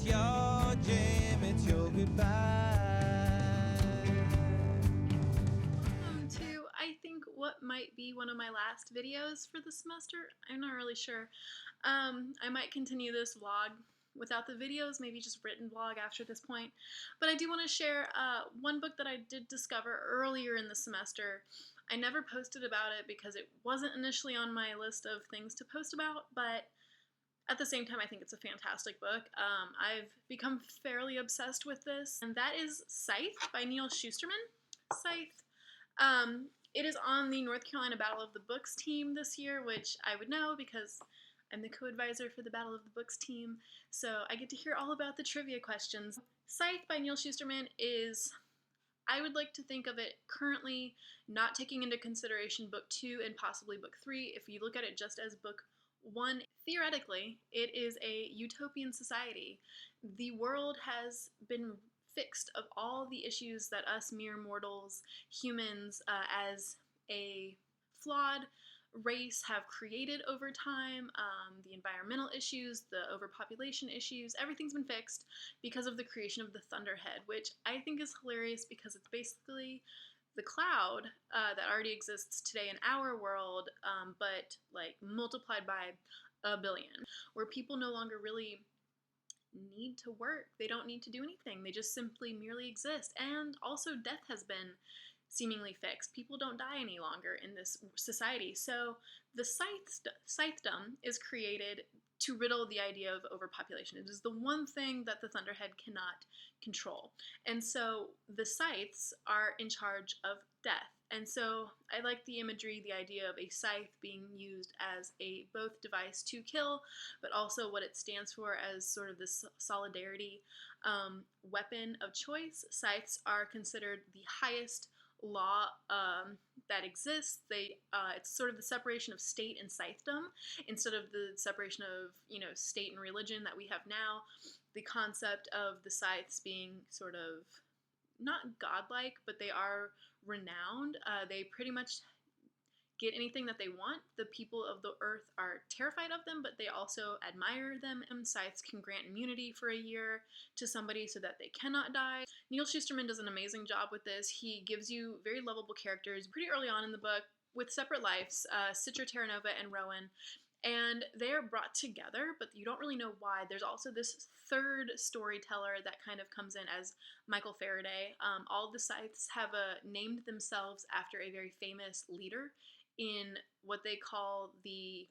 your dream, it's your goodbye. Welcome to, I think, what might be one of my last videos for the semester. I'm not really sure. I might continue this vlog without the videos, maybe just written vlog after this point. But I do want to share one book that I did discover earlier in the semester. I never posted about it because it wasn't initially on my list of things to post about, but at the same time, I think it's a fantastic book. I've become fairly obsessed with this, and that is Scythe by Neal Shusterman. Scythe. It is on the North Carolina Battle of the Books team this year, which I would know because I'm the co-advisor for the Battle of the Books team, so I get to hear all about the trivia questions. Scythe by Neal Shusterman is, I would like to think of it currently not taking into consideration book 2 and possibly book 3. If you look at it just as book 1, theoretically, it is a utopian society. The world has been fixed of all the issues that us mere mortals, humans, as a flawed race have created over time. The environmental issues, the overpopulation issues, everything's been fixed because of the creation of the Thunderhead, which I think is hilarious because it's basically the cloud that already exists today in our world, but like multiplied by a billion, where people no longer really need to work. They don't need to do anything. They just simply merely exist. And also death has been seemingly fixed. People don't die any longer in this society. So the Scythedom is created to riddle the idea of overpopulation. It is the one thing that the Thunderhead cannot control. And so the Scythes are in charge of death. And so I like the imagery, the idea of a scythe being used as a both device to kill, but also what it stands for as sort of this solidarity weapon of choice. Scythes are considered the highest law that exists. It's sort of the separation of state and scythedom instead of the separation of state and religion that we have now. The concept of the scythes being sort of not godlike, but they are renowned. They pretty much get anything that they want. The people of the earth are terrified of them, but they also admire them. And scythes can grant immunity for a year to somebody so that they cannot die. Neal Shusterman does an amazing job with this. He gives you very lovable characters pretty early on in the book with separate lives, Citra, Terranova, and Rowan. And they are brought together, but you don't really know why. There's also this third storyteller that kind of comes in as Michael Faraday. All the Scythes have named themselves after a very famous leader in what they call the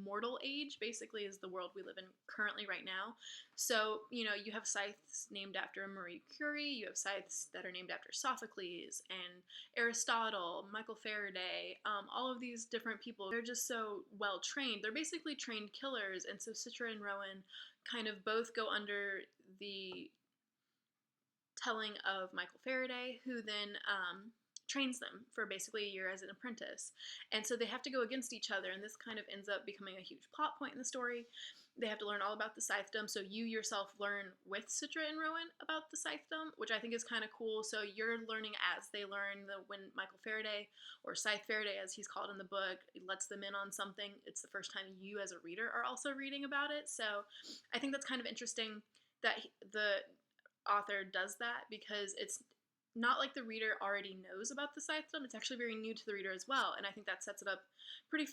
mortal age, basically is the world we live in currently right now. So, you have Scythes named after Marie Curie, you have Scythes that are named after Sophocles and Aristotle, Michael Faraday, all of these different people. They're just so well trained. They're basically trained killers, and so Citra and Rowan kind of both go under the telling of Michael Faraday, who then trains them for basically a year as an apprentice. And so they have to go against each other, and this kind of ends up becoming a huge plot point in the story. They have to learn all about the Scythedom, so you yourself learn with Citra and Rowan about the Scythedom, which I think is kind of cool. So you're learning as they learn. When Michael Faraday, or Scythe Faraday as he's called in the book, lets them in on something, it's the first time you as a reader are also reading about it. So I think that's kind of interesting that the author does that, because it's not like the reader already knows about the Scythedom. It's actually very new to the reader as well, and I think that sets it up pretty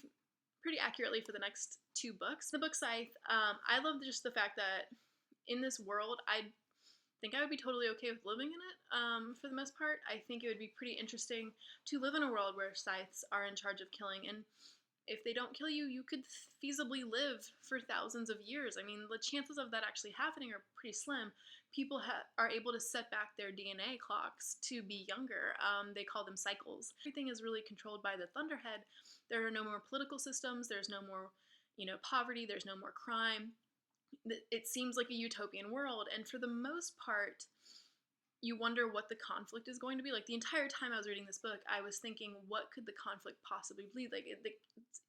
accurately for the next 2 books. The book Scythe, I love just the fact that in this world, I think I would be totally okay with living in it for the most part. I think it would be pretty interesting to live in a world where Scythes are in charge of killing, and if they don't kill you, you could feasibly live for thousands of years. I mean, the chances of that actually happening are pretty slim. People are able to set back their DNA clocks to be younger. They call them cycles. Everything is really controlled by the Thunderhead. There are no more political systems. There's no more, poverty. There's no more crime. It seems like a utopian world, and for the most part, you wonder what the conflict is going to be. Like, the entire time I was reading this book, I was thinking, what could the conflict possibly be? Like,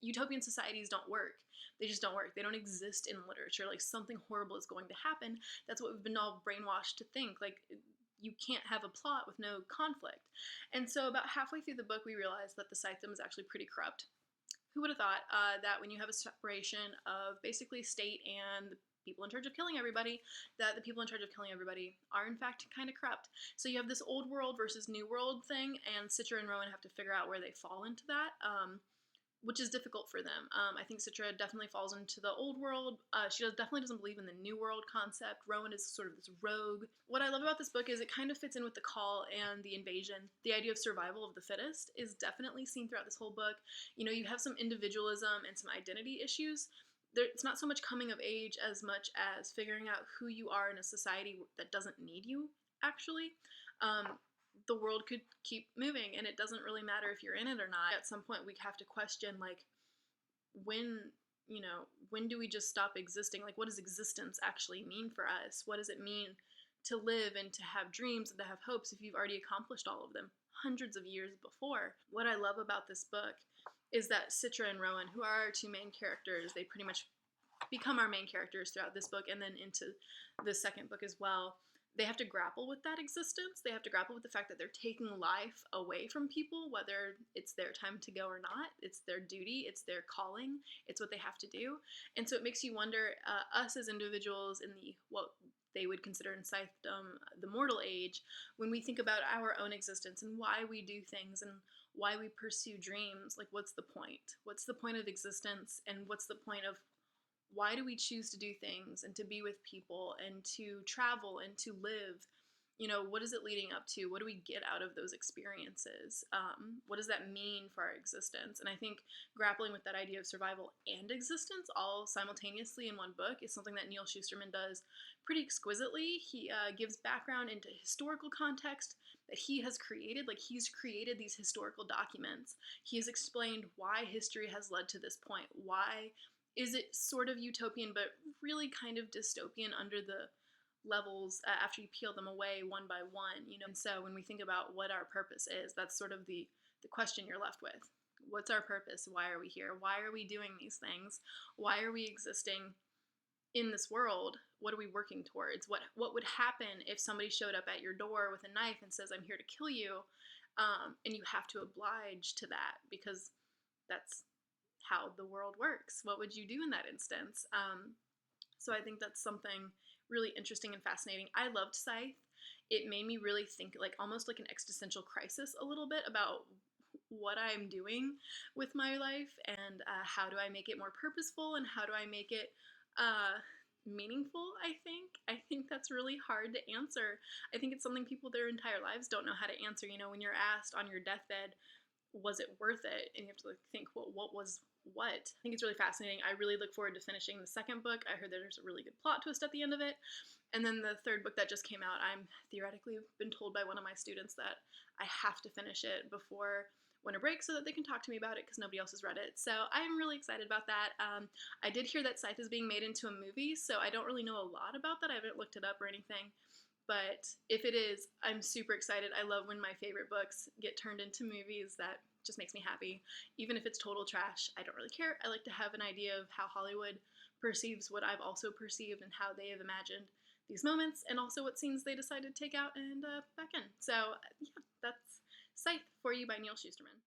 utopian societies don't work. They just don't work. They don't exist in literature. Like, something horrible is going to happen. That's what we've been all brainwashed to think. Like, you can't have a plot with no conflict. And so about halfway through the book, we realized that the Scythedom is actually pretty corrupt. Who would have thought that when you have a separation of basically state and people in charge of killing everybody, that the people in charge of killing everybody are in fact kind of corrupt. So you have this old world versus new world thing, and Citra and Rowan have to figure out where they fall into that, which is difficult for them. I think Citra definitely falls into the old world. She definitely doesn't believe in the new world concept. Rowan is sort of this rogue. What I love about this book is it kind of fits in with the call and the invasion. The idea of survival of the fittest is definitely seen throughout this whole book. You know, you have some individualism and some identity issues. It's not so much coming of age as much as figuring out who you are in a society that doesn't need you, actually. The world could keep moving, and it doesn't really matter if you're in it or not. At some point, we have to question, like, when do we just stop existing? Like, what does existence actually mean for us? What does it mean to live and to have dreams and to have hopes if you've already accomplished all of them hundreds of years before? What I love about this book is that Citra and Rowan, who are our two main characters, they pretty much become our main characters throughout this book and then into the second book as well. They have to grapple with that existence. They have to grapple with the fact that they're taking life away from people, whether it's their time to go or not. It's their duty. It's their calling. It's what they have to do. And so it makes you wonder, us as individuals in what they would consider in Scythedom the mortal age, when we think about our own existence and why we do things and why we pursue dreams, like, what's the point? What's the point of existence, and what's the point of why do we choose to do things and to be with people and to travel and to live? You know, what is it leading up to? What do we get out of those experiences? What does that mean for our existence? And I think grappling with that idea of survival and existence all simultaneously in one book is something that Neal Shusterman does pretty exquisitely. He gives background into historical context that he has created. Like, he's created these historical documents. He has explained why history has led to this point. Why is it sort of utopian, but really kind of dystopian under the levels after you peel them away one by one, you know? And so when we think about what our purpose is, that's sort of the question you're left with. What's our purpose? Why are we here? Why are we doing these things? Why are we existing in this world? What are we working towards? What would happen if somebody showed up at your door with a knife and says, I'm here to kill you, and you have to oblige to that because that's how the world works? What would you do in that instance? So I think that's something really interesting and fascinating. I loved Scythe. It made me really think, like, almost like an existential crisis a little bit about what I'm doing with my life and how do I make it more purposeful and how do I make it meaningful. I think that's really hard to answer. I think it's something people their entire lives don't know how to answer. You know, when you're asked on your deathbed, was it worth it? And you have to, like, think, well, what was what? I think it's really fascinating. I really look forward to finishing the second book. I heard there's a really good plot twist at the end of it. And then the third book that just came out, I'm theoretically been told by one of my students that I have to finish it before winter break so that they can talk to me about it because nobody else has read it. So I'm really excited about that. I did hear that Scythe is being made into a movie, so I don't really know a lot about that. I haven't looked it up or anything. But if it is, I'm super excited. I love when my favorite books get turned into movies. That just makes me happy. Even if it's total trash, I don't really care. I like to have an idea of how Hollywood perceives what I've also perceived and how they have imagined these moments and also what scenes they decide to take out and back in. So yeah, that's Scythe for you by Neal Shusterman.